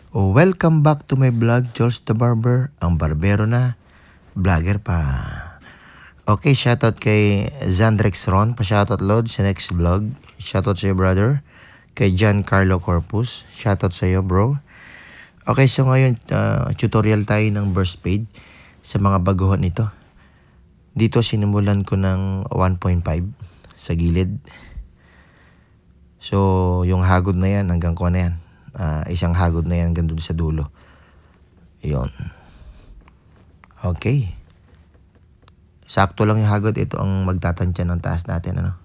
Welcome back to my vlog, Jules the Barber, ang barbero na, vlogger pa. Okay, shoutout kay Zandrex Ron, pa-shoutout load sa next vlog. Shoutout sa iyo, brother. Kay Giancarlo Corpus, shoutout sa iyo, bro. Okay, so ngayon, tutorial tayo ng burst fade sa mga baguhan nito. Dito sinimulan ko ng 1.5 sa gilid. So, yung hagod na yan, hanggang ko na yan. Isang hagod na yan hanggang dun sa dulo. Yun. Okay. Sakto lang yung hagod. Ito ang magtatansya ng taas natin. Ano?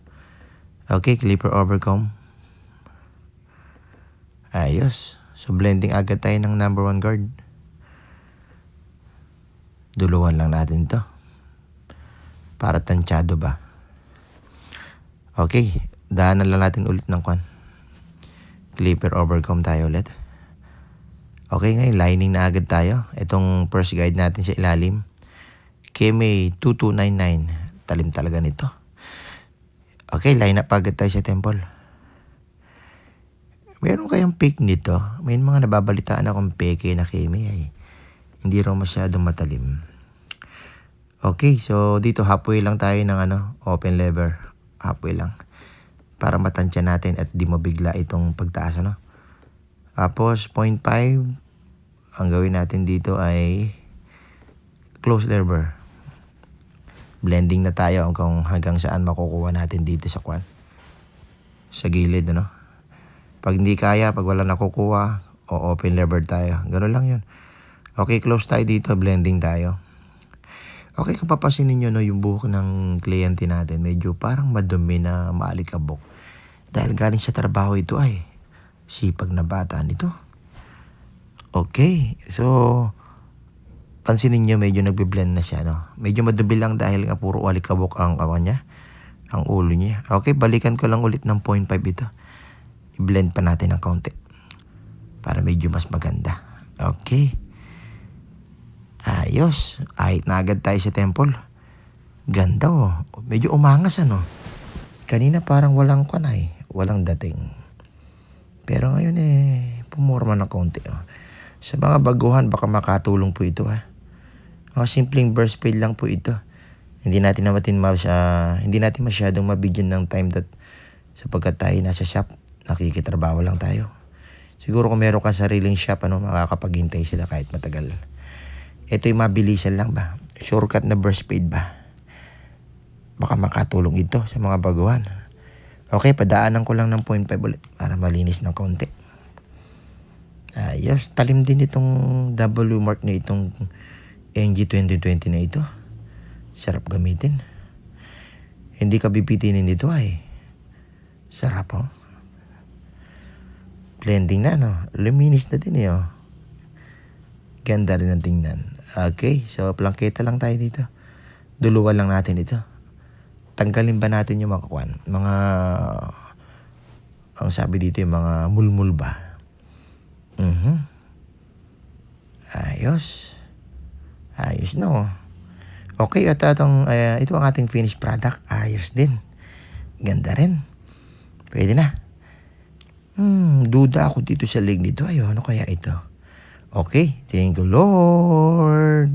Okay, clipper overcomb. Ayos. So, blending agad tayo ng number 1 guard. Duluan lang natin to. Para tansyado ba? Okay. Daanan lang natin ulit ng kwan. Clipper overcomb tayo ulit. Okay, ngayon lining na agad tayo. Itong first guide natin sa ilalim, KMA 2299. Talim talaga nito. Okay, line up agad tayo sa temple. Meron kayang pick nito. May mga nababalitaan akong peke na KMA ay hindi raw masyadong matalim. Okay, so dito halfway lang tayo ng open lever. Halfway lang. Para matansya natin at di mabigla itong pagtaas. Tapos 0.5 ang gawin natin dito ay close lever. Blending na tayo hanggang saan makukuha natin dito sa kwan. Sa gilid, Pag hindi kaya, pag wala nakukuha, o open lever tayo. Ganoon lang yun. Okay, close tayo dito, blending tayo. Okay, kung papansinin nyo, yung buhok ng kliyente natin, medyo parang madumi na maalikabok. Dahil galing sa trabaho ito ay sipag na bata nito. Okay, so pansinin nyo medyo nagbe-blend na siya. Medyo madumi lang dahil nga puro alikabok ang kawan niya, ang ulo niya. Okay, balikan ko lang ulit ng 0.5 ito. I-blend pa natin ng kaunti para medyo mas maganda. Okay. Ayos. Ahit na agad tayo sa temple. Ganda Medyo umangas Kanina parang walang kanay. Walang dating. Pero ngayon pumorma ng konti. Sa mga baguhan baka makatulong po ito Mga simpleng burst fade lang po ito. Hindi natin masyadong mabigyan ng time sapagkat tayo nasa shop. Nakikitrabaho lang tayo. Siguro kung meron ka sariling shop, makakapaghintay sila kahit matagal. Ito yung mabilisan lang ba? Shortcut na burst fade ba? Baka makatulong ito sa mga baguhan. Okay, padaanan ko lang ng 0.5 ulit para malinis ng konti. Ayos, talim din itong W mark na itong NG 2020 na ito. Sarap gamitin. Hindi ka bibitinin dito Sarap Blending na luminis na din Ganda rin ang tingnan. Okay, so plangketa lang tayo dito. Duluan lang natin ito. Tanggalin ba natin yung mga kwan? Ang sabi dito yung mga mulmul ba? Ayos. Ayos na Okay, at ito ang ating finished product. Ayos din. Ganda rin. Pwede na. Duda ako dito sa leg nito. Ano kaya ito? Okay, thank you Lord.